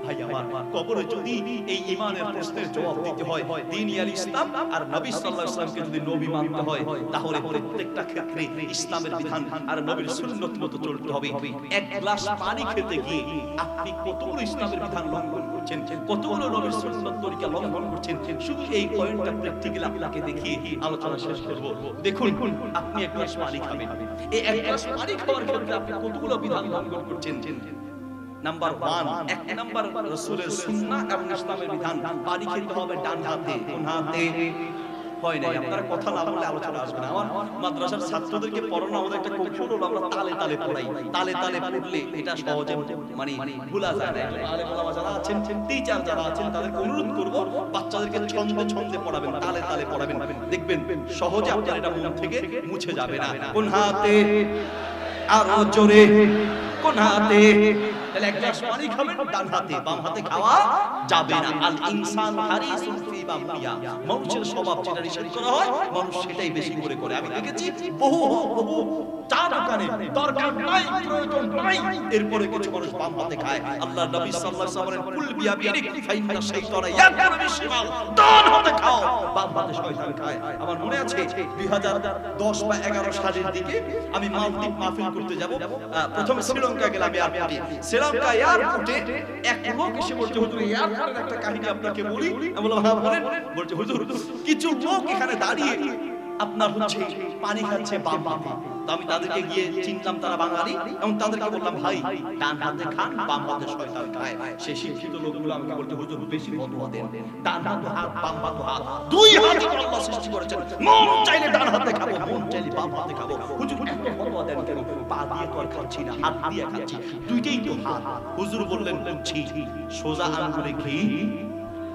ভাই আমার, কবরে যদি এই ঈমানের প্রশ্নের জবাব দিতে হয়, দ্বীন আল ইসলাম আর নবী সাল্লাল্লাহু আলাইহি ওয়াসাল্লামকে যদি নবী মানতে হয়, তাহলে প্রত্যেকটা ক্ষেত্রে ইসলামের বিধান আর নবীর সুন্নাত মতো চলতে হবে। এক গ্লাস পানি খেতে গিয়ে আপনি কতগুলো ইসলামের বিধান লঙ্ঘন করছেন, কতগুলো নবীর সুন্নাত তরিকা লঙ্ঘন করছেন, শুধু এই পয়েন্টটা প্র্যাকটিক্যালি আপনাকে দেখিয়ে আলোচনা শেষ করব। দেখুন, আপনি এক গ্লাস পানি খাবেন, এই এক গ্লাস পানি খাওয়ার ক্ষেত্রে আপনি কতগুলো বিধান লঙ্ঘন করছেন। নাম্বার 1, এক নাম্বার রাসূলের সুন্নাহ এবং ইসলামের বিধান, পানি খেতে হবে ডান হাতে। কোন হাতে? হয় না, আপনারা কথা না বললে আলোচনা আসবে না। আমার মাদ্রাসার ছাত্রদেরকে পড়ানো আমাদের একটা কৌশল হলো, আমরা তালে তালে পড়াই। তালে তালে পড়লে এটা সহজে মানে ভুলা যায় না। আলেম ওলামা যারা আছেন, টিচার যারা আছেন, তাদেরকে অনুরোধ করব বাচ্চাদেরকে ছন্দে ছন্দে পড়াবেন, তালে তালে পড়াবেন, দেখবেন সহজে আপনার এটা মন থেকে মুছে যাবে না। কোন হাতে? আরো জোরে। কোন হাতে? তাহলে এক গ্লাস পানি খাবেন ডান হাতে, বাম হাতে খাওয়া যাবে না। আল ইনসান হারিসুন ফি বামিয়া, মানুষের স্বভাব যেটা নিষেধ করা হয় মানুষ সেটাই বেশি করে করে। আমি দেখেছি বহু চা দোকানে দরকার নাই, প্রয়োজন নাই, এরপরে কিছু মানুষ বাম হাতে খায়। আল্লাহর নবী সাল্লাল্লাহু আলাইহি ওয়াসাল্লাম কুল বিয়ামিনিক ফাইন্না শাইতানা ইয়াকুলু বিশিমাল, ডান হাতে খাও, বাম হাতে শয়তান খায়। আমার মনে আছে 2010 বা 11 সালের দিকে আমি মালদ্বীপ মাহফিল করতে যাব। প্রথমে শ্রীলঙ্কা গেলাম এয়ারপোর্টে। শ্রীলঙ্কা এয়ারপোর্টে এক লোক এসে বলছে, হুজুর এয়ারপোর্টের একটা কাহিনী আপনাকে বলি। আমি বললাম হ্যাঁ বলেন। বলছে হুজুর কিছু লোক এখানে দাঁড়িয়ে আপনার হচ্ছে পানি খাচ্ছে বাম হাতে। তো আমি তাদেরকে গিয়ে চিনলাম তারা বাঙালি, এবং তাদেরকে বললাম ভাই ডান হাতে খান, বাম হাতে শয়তান খায়। সেই শিক্ষিত লোকগুলো আমাকে বলতে, হুজুর বেশি ফতোয়া দেন, ডান হাতে হাত বাম হাতে হাত, দুই হাতে আল্লাহ সৃষ্টি করেছেন, মন চাইলে ডান হাতে খাবো, মন চাইলে বাম হাতে খাবো। হুজুর এত ফতোয়া দেন কেন? পা দিয়ে তো আর খাচ্ছি না, হাত দিয়ে খাচ্ছি, দুইটাই তো হাত। হুজুর বললেন বুঝছি, সোজা আঙ্গুলে ঘি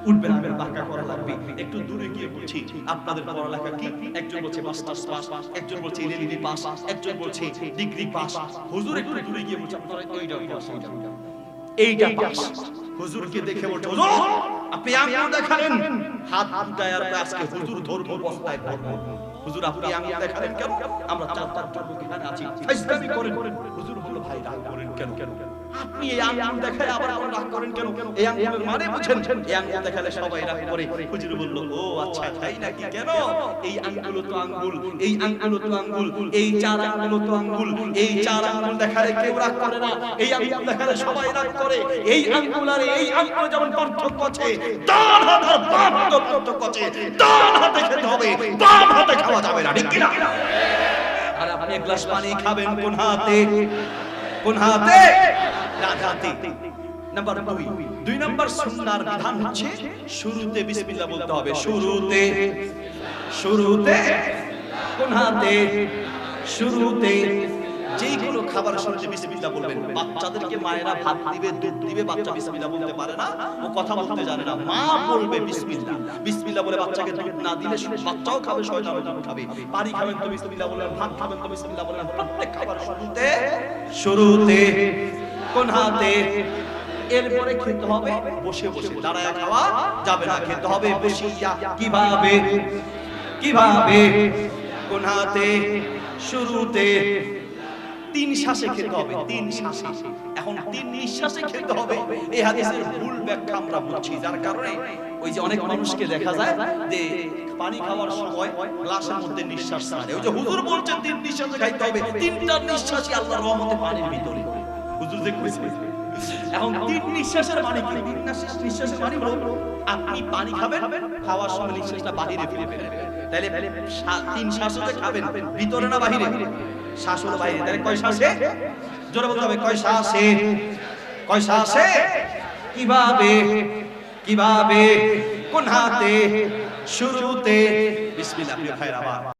উঠবে না, বাঁকা করা লাগবে। একটু দূরে গিয়ে বলছি আপনাদের পড়ালেখা কি? একজন বলছে মাস্টার্স পাস, একজন বলছে এলএলবি পাস, একজন বলছে ডিগ্রি পাস। হুজুর একটু দূরে গিয়ে বলছে আপনারা এইটা পাস। হুজুরকে দেখে বলছে, হুজুর আপনি আঙ্গুল দেখালেন, হাত উঠায় আর আজকে হুজুর ধর্ম বস্তায় পড়বো। হুজুর আপনি আঙ্গুল দেখালেন কেন? আমরা চার লোক এখানে আছি, ফাইজলামি করেন। হুজুর বলল ভাই রাগ করেন কেন? আপনি এই আঙ্গুল দেখায় আবার আমরা রাগ করেন কেন? এই আঙ্গুলের মানে বুঝেন? এই আঙ্গুল দেখালে সবাই রাগ করে। হুজুর বলল ও আচ্ছা তাই নাকি, কেন? এই আঙ্গুল তো আঙ্গুল, এই আঙ্গুল তো আঙ্গুল, এই চার আঙ্গুল তো আঙ্গুল, এই চার আঙ্গুল দেখালে কেউ রাগ করে না, এই আঙ্গুল দেখালে সবাই রাগ করে। এই আঙ্গুল আর এই আঙ্গুল যেমন পার্থক্য আছে, ডান হাত আর বাম হাত পার্থক্য আছে। ডান হাতে খেতে হবে, বাম হাতে খাওয়া যাবে না, ঠিক কি না? আর আপনি এক গ্লাস পানি খাবেন কোন হাতে? কোন হাতে? ডান হাতে। নাম্বার 2 নাম্বার সুন্নাহর বিধান হচ্ছে শুরুতে বিসমিল্লাহ বলতে হবে। শুরুতে, শুরুতে কোন হাতে? শুরুতে। যেই কোনো খাবার শুরুতে বিসমিল্লাহ বলবেন। বাচ্চাদেরকে মায়েরা ভাত দিবে, দুধ দিবে, বাচ্চা বিসমিল্লাহ বলতে পারে না, ও কথা বলতে জানে না, মা বলবে বিসমিল্লাহ। বিসমিল্লাহ বলে বাচ্চাকে দুধ না দিলে বাচ্চাও খাবে, শয়তানও দুধ খাবে। পানি খাবেন তো বিসমিল্লাহ বলবেন, ভাত খাবেন তো বিসমিল্লাহ বলবেন। প্রত্যেক খাবার শুরুতে, শুরুতে কোন হাতে? এরপরে খেতে হবে বসে বসে, দাঁড়ায় খাওয়া যাবে না, খেতে হবে বসিয়া। কিভাবে? কিভাবে? কোন হাতে? শুরুতে। 3 শ্বাসে খেতে হবে, 3 শ্বাসে। এখন 3 নিঃশ্বাসে খেতে হবে। এই হাদিসের ভুল ব্যাখ্যা আমরা বুঝছি, যার কারণে ওই যে অনেক মানুষকে দেখা যায় যে পানি খাওয়ার সময় গ্লাসের মধ্যে নিঃশ্বাস ছাড়ে। ওই যে হুজুর বলছেন 3 নিঃশ্বাসে খাইতে হবে, 3টা নিঃশ্বাসই আল্লাহর রহমতে পানির ভিতরে। হুজুর যে কইছে এখন 3 নিঃশ্বাসের মানে কি? 3 নিঃশ্বাসের মানে হলো আপনি পানি খাবেন, খাওয়ার সময় নিঃশ্বাসটা বাহিরে ফেলবেন। তাহলে 3 শ্বাসে খাবেন, ভিতরে না বাহিরে? শ্বাস হলো বাইরে। তাহলে কয় শ্বাসে? জোরে বলতে হবে, কয় শ্বাসে? কয় শ্বাসে? কিভাবে? কিভাবে? কোন হাতে? শুরুতে। বিসমিল্লাহ। প্রিয় ভাইরা আমার